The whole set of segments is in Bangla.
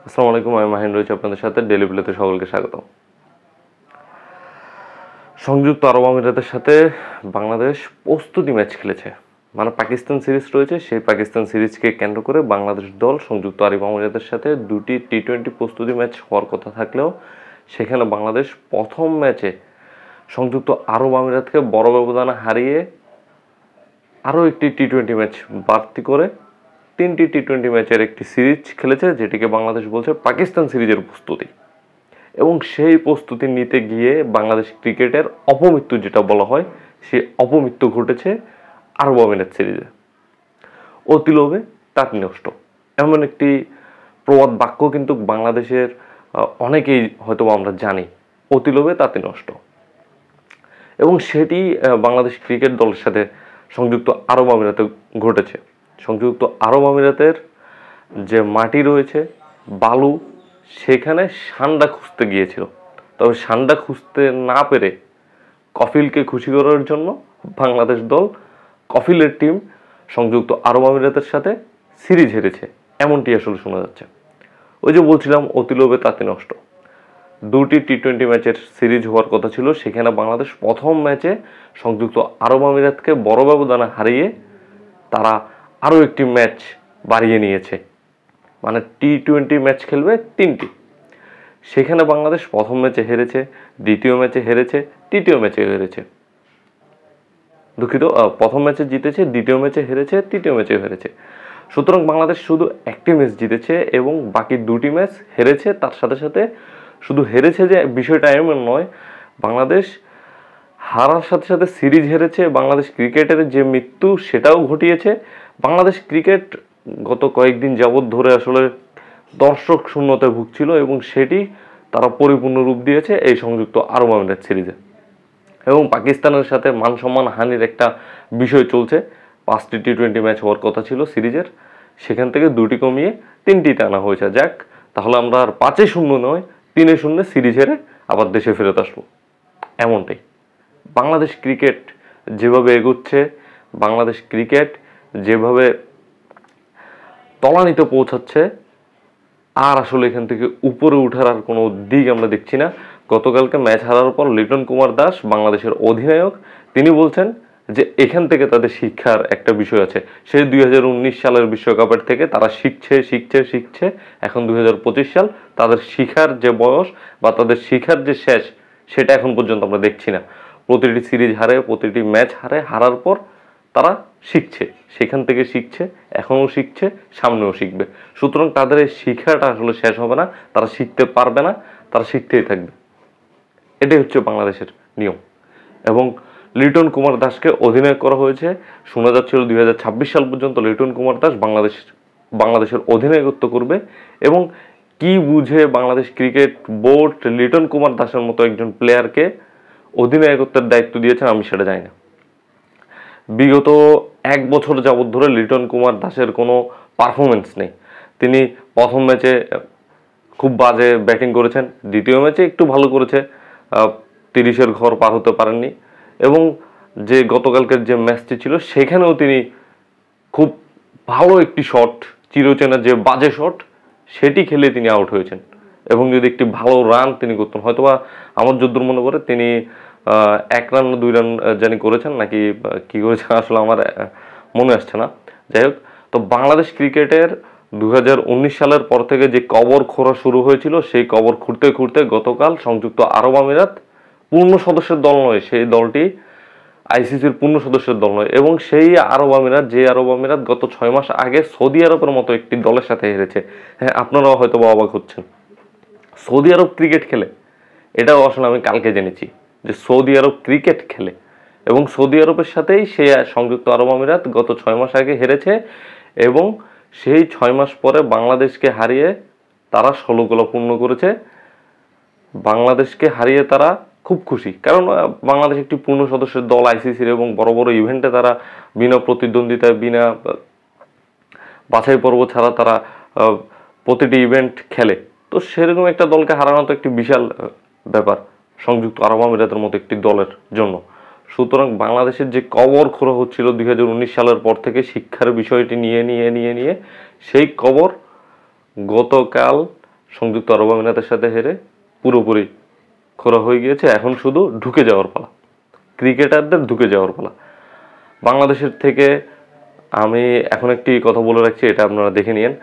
আসসালামু আলাইকুম, আমি মাহিন রয়েছে আপনাদের সাথে ডেইলি প্লেতে সকলকে স্বাগত। সংযুক্ত আরব আমিরাতের সাথে বাংলাদেশ প্রস্তুতি ম্যাচ খেলেছে, মানে পাকিস্তান সিরিজ রয়েছে, সেই পাকিস্তান সিরিজকে কেন্দ্র করে বাংলাদেশ দল সংযুক্ত আরব আমিরাতের সাথে দুটি টি-20 প্রস্তুতি ম্যাচ হওয়ার কথা থাকলেও সেখানে বাংলাদেশ প্রথম ম্যাচে সংযুক্ত আরব আমিরাতকে বড় ব্যবধানে হারিয়ে আরও একটি টি-20 ম্যাচ বাড়তি করে তিনটি টি-20 ম্যাচের একটি সিরিজ খেলেছে, যেটিকে বাংলাদেশ বলছে পাকিস্তান সিরিজের প্রস্তুতি। এবং সেই প্রস্তুতি নিতে গিয়ে বাংলাদেশ ক্রিকেটের অপমৃত্যু যেটা বলা হয়, সেই অপমৃত্যু ঘটেছে আরব আমিরাত সিরিজে। অতি লোভে তাঁতি নষ্ট, এমন একটি প্রবাদ বাক্য কিন্তু বাংলাদেশের অনেকেই হয়তো আমরা জানি, অতি লোভে তাঁতি নষ্ট। এবং সেটি বাংলাদেশ ক্রিকেট দলের সাথে সংযুক্ত আরব আমিরাতে ঘটেছে। সংযুক্ত আরব আমিরাতের যে মাটি রয়েছে, বালু, সেখানে সান্ডা খুঁজতে গিয়েছিল। তবে সান্ডা খুঁজতে না পেরে কফিলকে খুশি করার জন্য বাংলাদেশ দল, কফিলের টিম সংযুক্ত আরব আমিরাতের সাথে সিরিজ হেরেছে, এমনটি আসলে শোনা যাচ্ছে। ওই যে বলছিলাম অতি লোভে তাঁতি নষ্ট, দুটি টি-20 ম্যাচের সিরিজ হওয়ার কথা ছিল, সেখানে বাংলাদেশ প্রথম ম্যাচে সংযুক্ত আরব আমিরাতকে বড় ব্যবধানে হারিয়ে তারা আরও একটি ম্যাচ বাড়িয়ে নিয়েছে, মানে টি-20 ম্যাচ খেলবে তিনটি। সেখানে বাংলাদেশ প্রথম ম্যাচে হেরেছে, দ্বিতীয় ম্যাচে হেরেছে, তৃতীয় ম্যাচে হেরেছে। দুঃখিত, প্রথম ম্যাচে জিতেছে, দ্বিতীয় ম্যাচে হেরেছে, তৃতীয় ম্যাচে হেরেছে। সুতরাং বাংলাদেশ শুধু একটি ম্যাচ জিতেছে এবং বাকি দুটি ম্যাচ হেরেছে। তার সাথে সাথে শুধু হেরেছে যে বিষয়টা এমন নয়, বাংলাদেশ হারার সাথে সাথে সিরিজ হেরেছে। বাংলাদেশ ক্রিকেটের যে মৃত্যু সেটাও ঘটিয়েছে। বাংলাদেশ ক্রিকেট গত কয়েকদিন যাবৎ ধরে আসলে দর্শক শূন্যতায় ভুগছিল এবং সেটি তারা পরিপূর্ণ রূপ দিয়েছে এই সংযুক্ত আরব আমিরাত সিরিজে। এবং পাকিস্তানের সাথে মান সম্মান হানির একটা বিষয় চলছে। 5টি টি-20 ম্যাচ হওয়ার কথা ছিল সিরিজের, সেখান থেকে দুটি কমিয়ে তিনটিতে আনা হয়েছে। যাক, তাহলে আমরা আর 5-0 নয়, 3-0 সিরিজ হেরে আবার দেশে ফেরত আসবো, এমনটাই। বাংলাদেশ ক্রিকেট যেভাবে এগোচ্ছে, বাংলাদেশ ক্রিকেট যেভাবে তলানিতে পৌঁছাচ্ছে, আর আসলে এখান থেকে উপরে ওঠার আর কোনো দিক আমরা দেখছি না। গতকালকে ম্যাচ হারার পর লিটন কুমার দাস, বাংলাদেশের অধিনায়ক, তিনি বলছেন যে এখান থেকে তাদের শিক্ষার একটা বিষয় আছে। সেই 2019 সালের বিশ্বকাপের থেকে তারা শিখছে। এখন 2025 সাল, তাদের শিখার যে বয়স বা তাদের শিখার যে শেষ, সেটা এখন পর্যন্ত আমরা দেখছি না। প্রতিটি সিরিজ হারে, প্রতিটি ম্যাচ হারার পর তারা শিখছে, সেখান থেকে শিখছে, এখনও শিখছে, সামনেও শিখবে। সুতরাং তাদের এই শিক্ষাটা আসলে শেষ হবে না, তারা শিখতে পারবে না, তারা শিখতেই থাকবে। এটাই হচ্ছে বাংলাদেশের নিয়ম। এবং লিটন কুমার দাসকে অধিনায়ক করা হয়েছে। শোনা যাচ্ছিল 2026 সাল পর্যন্ত লিটন কুমার দাস বাংলাদেশের অধিনায়কত্ব করবে। এবং কি বুঝে বাংলাদেশ ক্রিকেট বোর্ড লিটন কুমার দাসের মতো একজন প্লেয়ারকে অধিনায়কত্বের দায়িত্ব দিয়েছেন, আমি সেটা জানি না। বিগত 1 বছর যাবৎ ধরে লিটন কুমার দাসের কোনো পারফরমেন্স নেই। তিনি প্রথম ম্যাচে খুব বাজে ব্যাটিং করেছেন, দ্বিতীয় ম্যাচে একটু ভালো করেছে, 30-এর ঘর পার হতে পারেননি। এবং যে গতকালকের যে ম্যাচটি ছিল, সেখানেও তিনি খুব ভালো একটি শট, চিরচেনা যে বাজে শট, সেটি খেলে তিনি আউট হয়েছেন। এবং যদি একটি ভালো রান তিনি করতেন, হয়তোবা আমার যদ্দূর মনে করে তিনি 1 রান না 2 রান জানি করেছেন, নাকি কি করেছেন আসলে আমার মনে আসছে না। যাই হোক, তো বাংলাদেশ ক্রিকেটের 2019 সালের পর থেকে যে কবর খোঁড়া শুরু হয়েছিল, সেই কবর খুঁড়তে খুঁড়তে গতকাল সংযুক্ত আরব আমিরাত পূর্ণ সদস্যের দল নয়, সেই দলটি আইসিসির পূর্ণ সদস্যের দল নয়। এবং সেই আরব আমিরাত, যে আরব আমিরাত গত 6 মাস আগে সৌদি আরবের মতো একটি দলের সাথে হেরেছে। হ্যাঁ, আপনারাও হয়তো অবাক হচ্ছেন, সৌদি আরব ক্রিকেট খেলে। এটাও আসলে আমি কালকে জেনেছি যে সৌদি আরব ক্রিকেট খেলে। এবং সৌদি আরবের সাথেই সে সংযুক্ত আরব আমিরাত গত 6 মাস আগে হেরেছে। এবং সেই 6 মাস পরে বাংলাদেশকে হারিয়ে তারা 16 গোলা পূর্ণ করেছে। বাংলাদেশকে হারিয়ে তারা খুব খুশি, কারণ বাংলাদেশ একটি পূর্ণ সদস্যের দল আইসিসির, এবং বড় বড় ইভেন্টে তারা বিনা প্রতিদ্বন্দ্বিতায়, বিনা বাছাই পর্ব ছাড়া তারা প্রতিটি ইভেন্ট খেলে। তো সেরকম একটা দলকে হারানো তো একটি বিশাল ব্যাপার সংযুক্ত আরব আমিরাতের মতো একটি দলের জন্য। সুতরাং বাংলাদেশের যে কবর খোঁড়া হচ্ছিল 2019 সালের পর থেকে শিক্ষার বিষয়টি নিয়ে সেই কবর গতকাল সংযুক্ত আরব আমিরাতের সাথে হেরে পুরোপুরি খোরা হয়ে গিয়েছে। এখন শুধু ঢুকে যাওয়ার পালা, ক্রিকেটারদের ঢুকে যাওয়ার পালা। বাংলাদেশের থেকে আমি এখন একটি কথা বলে রাখছি, এটা আপনারা দেখে নিন।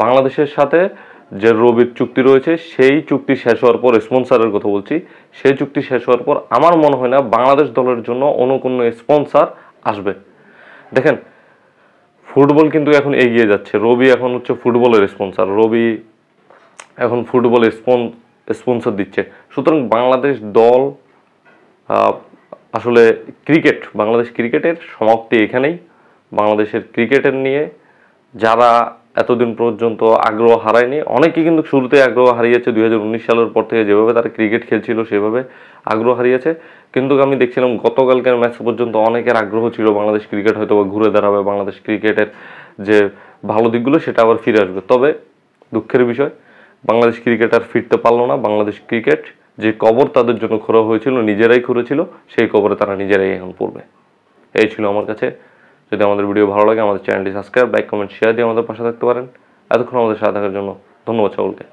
বাংলাদেশের সাথে যে রবির চুক্তি রয়েছে, সেই চুক্তি শেষ হওয়ার পর, স্পন্সরের কথা বলছি, সেই চুক্তি শেষ হওয়ার পর আমার মনে হয় না বাংলাদেশ দলের জন্য অন্য কোনো স্পন্সর আসবে। দেখেন, ফুটবল কিন্তু এখন এগিয়ে যাচ্ছে। রবি এখন হচ্ছে ফুটবলের স্পন্সর, রবি এখন ফুটবলের স্পন্সর দিচ্ছে। সুতরাং বাংলাদেশ দল আসলে বাংলাদেশ ক্রিকেটের সমাপ্তি এখানেই। বাংলাদেশের ক্রিকেটের নিয়ে যারা এতদিন পর্যন্ত আগ্রহ হারায়নি, অনেকেই কিন্তু শুরুতে আগ্রহ হারিয়েছে 2019 সালের পর থেকে, যেভাবে তারা ক্রিকেট খেলছিল সেভাবে আগ্রহ হারিয়েছে। কিন্তু আমি দেখছিলাম গতকালকের ম্যাচ পর্যন্ত অনেকের আগ্রহ ছিল বাংলাদেশ ক্রিকেট হয়তো বা ঘুরে দাঁড়াবে, বাংলাদেশ ক্রিকেটের যে ভালো দিকগুলো সেটা আবার ফিরে আসবে। তবে দুঃখের বিষয়, বাংলাদেশ ক্রিকেট আর ফিরতে পারলো না। বাংলাদেশ ক্রিকেট যে কবর তাদের জন্য খোঁড়া হয়েছিল, নিজেরাই খুঁড়েছিল, সেই কবরে তারা নিজেরাই এখন পড়বে। এই ছিল আমার কাছে। যদি আমাদের ভিডিও ভালো লাগে, আমাদের চ্যানেলটি সাবস্ক্রাইব, লাইক, কমেন্ট, শেয়ার দিয়ে আমাদের পাশে থাকতে পারেন। এতক্ষণ আমাদের সাথে থাকার জন্য ধন্যবাদ সকলকে।